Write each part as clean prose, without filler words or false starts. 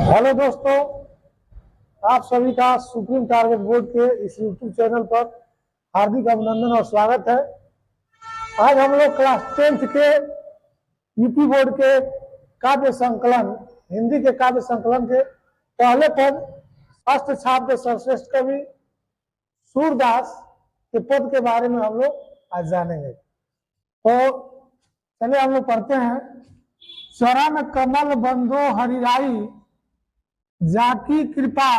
Hello दोस्तों, आप सभी का सुप्रीम टारगेट बोर्ड के इस यूट्यूब चैनल पर हार्दिक अभिनंदन और स्वागत है। आज हम लोग क्लास 10th के यूपी बोर्ड के काव्य संकलन, हिंदी के काव्य संकलन के पहले पद हस्त छाप के सर्वश्रेष्ठ कवि सूरदास के पद के बारे में हम लोग आज जानेंगे। तो चलिए हम लोग पढ़ते हैं। चरण कमल बंदो हरिराई, जाकी कृपा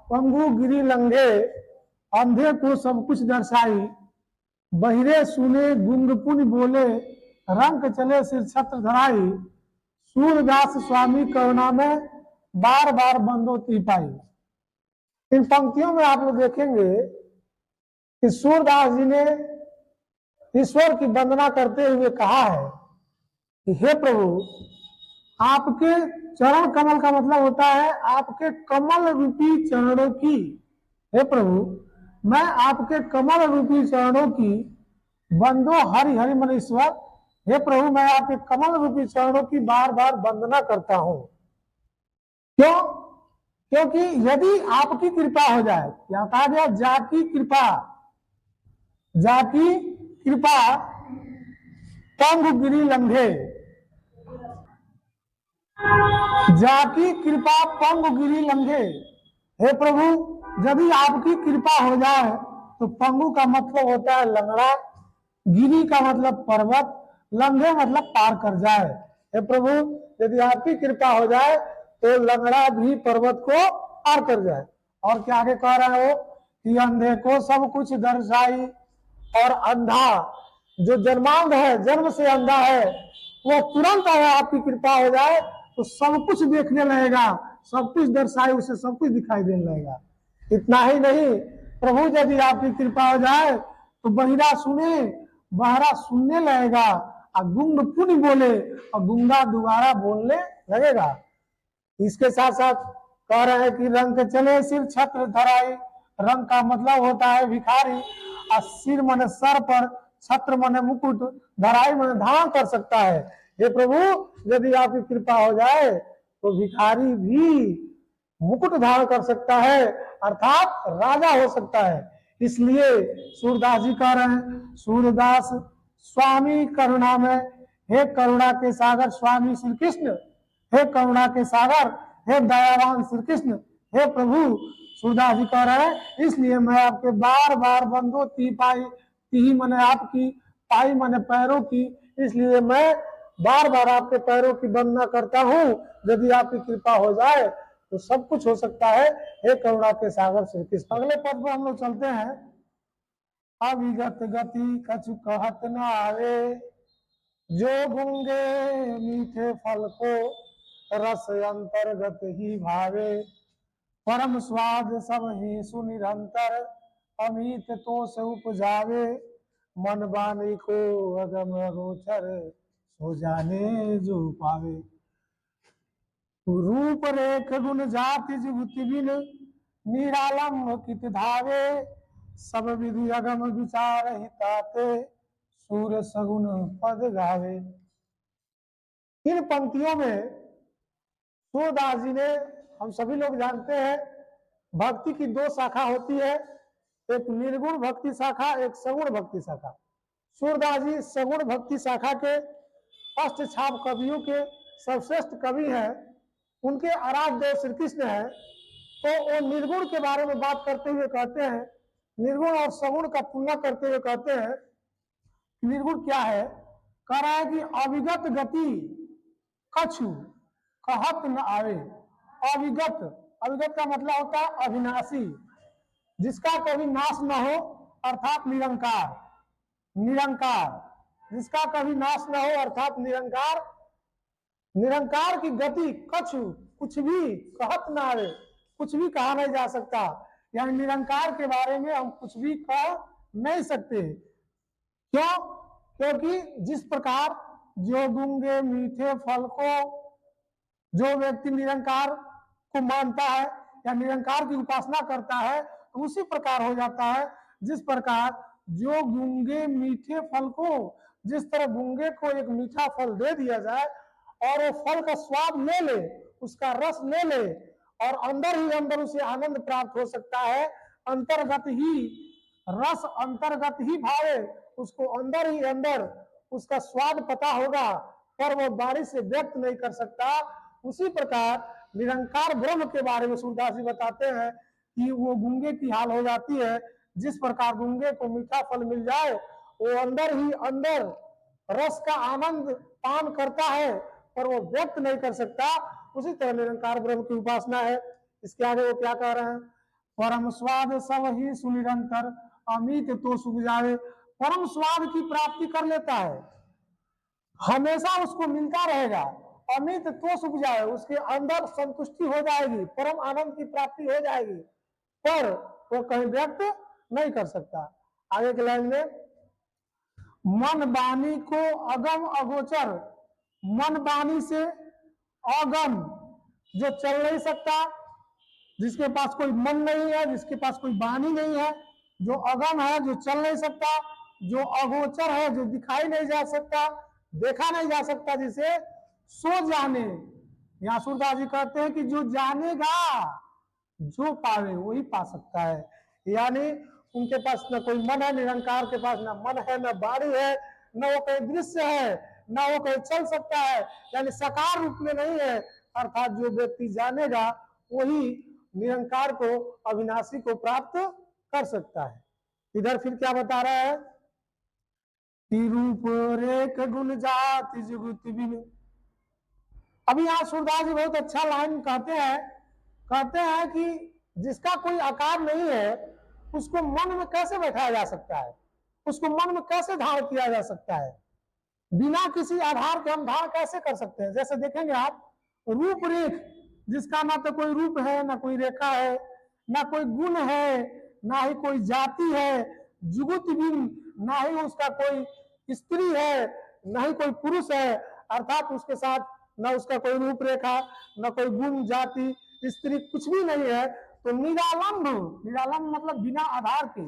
पंगु गिरी लंघे, अंधे को सब कुछ दर्शाई, बहिरे सुने गुंगपुन बोले, रंग चले सिर छत्र धराई, सूरदास स्वामी करुणा में बार बार बंदो ती पाई। इन पंक्तियों में आप लोग देखेंगे कि सूरदास जी ने ईश्वर की वंदना करते हुए कहा है कि हे प्रभु, आपके चरण कमल का मतलब होता है आपके कमल रूपी चरणों की। हे प्रभु, मैं आपके कमल रूपी चरणों की बंदो हरि हरि मन ईश्वर, हे प्रभु मैं आपके कमल रूपी चरणों की बार बार वंदना करता हूं। क्यों? क्योंकि यदि आपकी कृपा हो जाए, क्या कहा गया? जाकी कृपा, जाकी कृपा पंग गिरी लंघे, जाकी कृपा पंग गिरी लंघे। हे प्रभु, यदि आपकी कृपा हो जाए तो पंगु का मतलब होता है लंगड़ा, गिरी का मतलब पर्वत, लंघे मतलब पार कर जाए। हे प्रभु, यदि आपकी कृपा हो जाए तो लंगड़ा भी पर्वत को पार कर जाए। और क्या आगे कह रहे हो कि अंधे को सब कुछ दर्शाई, और अंधा जो जन्मांध है, जन्म से अंधा है, वो तुरंत आपकी कृपा हो जाए तो सब कुछ देखने लगेगा, सब कुछ दर्शाए, उसे सब कुछ दिखाई देने लगेगा। इतना ही नहीं, प्रभु यदि आपकी कृपा हो जाए तो बहिरा सुने, बहरा सुनने लगेगा, और गुंग पुण्य बोले और गुंगा दोबारा बोलने लगेगा। इसके साथ साथ कह रहे हैं कि रंग चले सिर छत्र धराई। रंग का मतलब होता है भिखारी, और सिर मन सर पर, छत्र मन मुकुट, धराई मन धारण कर सकता है। हे प्रभु, यदि आपकी कृपा हो जाए तो भिखारी भी मुकुट धारण कर सकता है, अर्थात राजा हो सकता है। इसलिए सूरदास जी कह रहे हैं, सूरदास स्वामी करुणा में, हे करुणा के सागर स्वामी श्री कृष्ण, हे करुणा के सागर, हे दयावान श्री कृष्ण, हे प्रभु। सूरदास जी कह रहे हैं इसलिए मैं आपके बार बार बंदो ती पाई, ती मने आपकी, पाई मने पैरों की, इसलिए मैं बार बार आपके पैरों की वंदना करता हूँ। यदि आपकी कृपा हो जाए तो सब कुछ हो सकता है। हे करुणा के सागर श्री कृष्ण। अगले पद पर हम लोग चलते हैं। अविगत गति कछु कहत न आवे, जो गुंगे मीठे फल को रस अंतर्गत ही भावे, परम स्वाद सब ही सुनिरंतर, अमित तो से उपजावे, मन बानी को अगम अगोचर, सो जाने जो पावे। रूप रेख गुण जाति जुगति बिन, निरालम कित धावे, सब विधि अगम विचार हिताते, सूर सगुन पद गावे। इन पंक्तियों में सूरदास जी ने, हम सभी लोग जानते हैं भक्ति की दो शाखा होती है, एक निर्गुण भक्ति शाखा, एक सगुण भक्ति शाखा। सूरदास जी सगुण भक्ति शाखा के अष्ट छाप कवियों के सर्वश्रेष्ठ कवि हैं, उनके आराध्य देव श्री कृष्ण है। तो वो निर्गुण के बारे में बात करते हुए कहते हैं, निर्गुण और सगुण का तुलना करते हुए कहते हैं निर्गुण क्या है। कह रहा है कि अविगत गति कछु कहत न आवे। अविगत, अविगत का मतलब होता है अविनाशी, जिसका कभी नाश न हो, अर्थात निरंकार। निरंकार, जिसका कभी नाश न हो अर्थात निरंकार। निरंकार की गति कछु, कुछ भी, कहत न आवे, कुछ भी कहा नहीं जा सकता। यानी निरंकार के बारे में हम कुछ भी कह नहीं सकते। क्यों? क्योंकि जिस प्रकार जो गूंगे मीठे फल को, जो व्यक्ति निरंकार को मानता है या निरंकार की उपासना करता है तो उसी प्रकार हो जाता है जिस प्रकार जो गूंगे मीठे फल को, जिस तरह गूंगे को एक मीठा फल दे दिया जाए और वो फल का स्वाद ले ले, उसका रस ले ले और अंदर ही अंदर उसे आनंद प्राप्त हो सकता है। अंतर्गत ही रस, अंतर्गत ही भावे, उसको अंदर ही अंदर उसका स्वाद पता होगा, पर वो वाणी से व्यक्त नहीं कर सकता। उसी प्रकार निरंकार ब्रह्म के बारे में सूरदास जी बताते हैं कि वो गूंगे की हाल हो जाती है। जिस प्रकार गूंगे को मीठा फल मिल जाए, वो अंदर ही अंदर रस का आनंद पान करता है, पर वो व्यक्त नहीं कर सकता। उसी तरह निरंकार ब्रह्म की उपासना है। इसके आगे वो क्या कह रहे हैं, परम स्वाद सब ही सुनिरंतर, अमित तो सुख जावे। परम स्वाद की प्राप्ति कर लेता है, हमेशा उसको मिलता रहेगा। अमित तो सुख जाए, उसके अंदर संतुष्टि हो जाएगी, परम आनंद की प्राप्ति हो जाएगी, पर वो कहीं व्यक्त नहीं कर सकता। आगे के लाइन में, मन वाणी को अगम अगोचर, मन वाणी से अगम, जो चल नहीं सकता, जिसके पास कोई मन नहीं है, जिसके पास कोई वाणी नहीं है, जो अगम है, जो चल नहीं सकता, जो अगोचर है, जो दिखाई नहीं जा सकता, देखा नहीं जा सकता, जिसे सो जाने। यहाँ सूरदास जी कहते हैं कि जो जानेगा, जो पावे वही पा सकता है। यानी उनके पास न कोई मन है, निरंकार के पास न मन है, न वाणी है, न वो कहीं दृश्य है, न वो कहीं चल सकता है, यानी साकार रूप में नहीं है। अर्थात जो व्यक्ति जानेगा वही निरंकार को, अविनाशी को प्राप्त कर सकता है। इधर फिर क्या बता रहा है कि रूप रेख गुण जाति जुगुत बिन। अभी यहाँ सूरदास जी बहुत अच्छा लाइन कहते हैं कि जिसका कोई आकार नहीं है, उसको मन में कैसे बैठाया जा सकता है, उसको मन में कैसे धारण किया जा सकता है, बिना किसी आधार के हम धारण कैसे कर सकते हैं। जैसे देखेंगे आप, रूपरेख, जिसका ना तो कोई रूप है, ना कोई रेखा है, ना कोई गुण है, ना ही कोई जाति है, जुगुत बिन, ना ही उसका कोई स्त्री है, ना ही कोई पुरुष है, अर्थात उसके साथ ना उसका कोई रूपरेखा, ना कोई गुण, जाति, स्त्री, कुछ भी नहीं है। तो निरालंब, निरालंब मतलब बिना आधार के,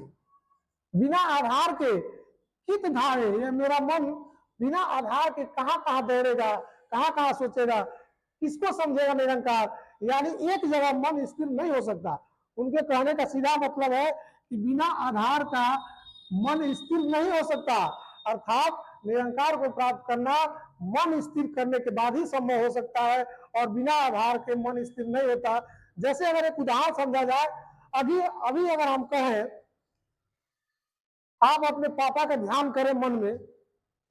बिना आधार के कित धारे, ये मेरा मन बिना आधार के कहां कहां दौड़ेगा, कहां कहां सोचेगा, किसको समझेगा निरंकार। यानी एक जगह मन स्थिर नहीं हो सकता। उनके कहने का सीधा मतलब है कि बिना आधार का मन स्थिर नहीं हो सकता। अर्थात निरंकार को प्राप्त करना मन स्थिर करने के बाद ही संभव हो सकता है, और बिना आधार के मन स्थिर नहीं होता। जैसे अगर एक उदाहरण समझा जाए, अभी अगर हम कहें आप अपने पापा का ध्यान करें मन में,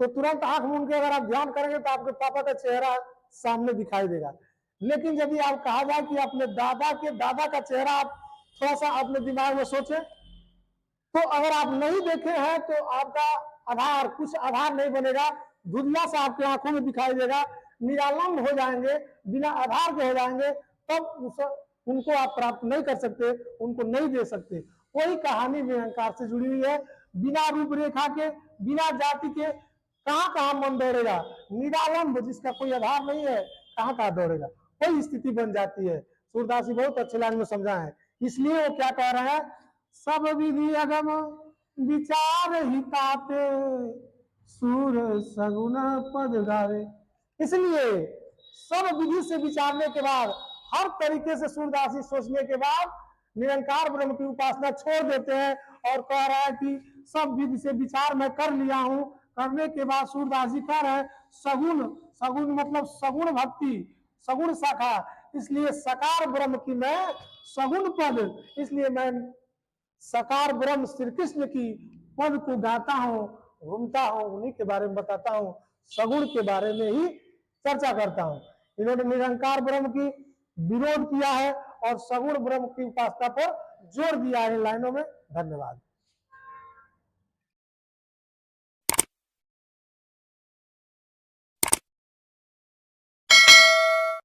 तो तुरंत आंख मूंद के अगर आप ध्यान करेंगे तो आपके पापा का चेहरा सामने दिखाई देगा। लेकिन यदि आप कहा जाए कि अपने दादा के दादा का चेहरा आप थोड़ा सा अपने दिमाग में सोचें, तो अगर आप नहीं देखे हैं तो आपका आधार, कुछ आधार नहीं बनेगा, धुंधला सा आपकी आंखों में दिखाई देगा, निरालंब हो जाएंगे, बिना आधार के हो जाएंगे, तब उनको आप प्राप्त नहीं कर सकते, उनको नहीं दे सकते। वही कहानी निरंकार से जुड़ी हुई है। बिना रूपरेखा के, बिना जाति के कहां कहां मन दौड़ेगा, निरालंब, जिसका कोई आधार नहीं है, कहां कहां दौड़ेगा, कोई स्थिति बन जाती है। सूरदास जी बहुत अच्छे लाइन में समझा है। इसलिए वो क्या कह रहे हैं, सब विधि अगम विचार हिताते, सूर सगुन पद गावे। इसलिए सब विधि से विचारने के बाद, हर तरीके से सूरदास जी सोचने के बाद निरंकार ब्रह्म की उपासना छोड़ देते हैं, और कह रहा है कि सब विधि से विचार मैं कर लिया हूं। करने के बाद सूरदास जी कह रहे हैं सगुण, सगुण मतलब सगुण भक्ति, सगुण शाखा, इसलिए सकार ब्रह्म की मैं सगुण पद, इसलिए मैं सकार ब्रह्म श्री कृष्ण की पद को गाता हूं, घूमता हूं, उन्हीं के बारे में बताता हूं, सगुण के बारे में ही चर्चा करता हूं। इन्होंने निरंकार ब्रह्म की विरोध किया है और सगुण ब्रह्म की उपासना पर जोर दिया है इन लाइनों में। धन्यवाद।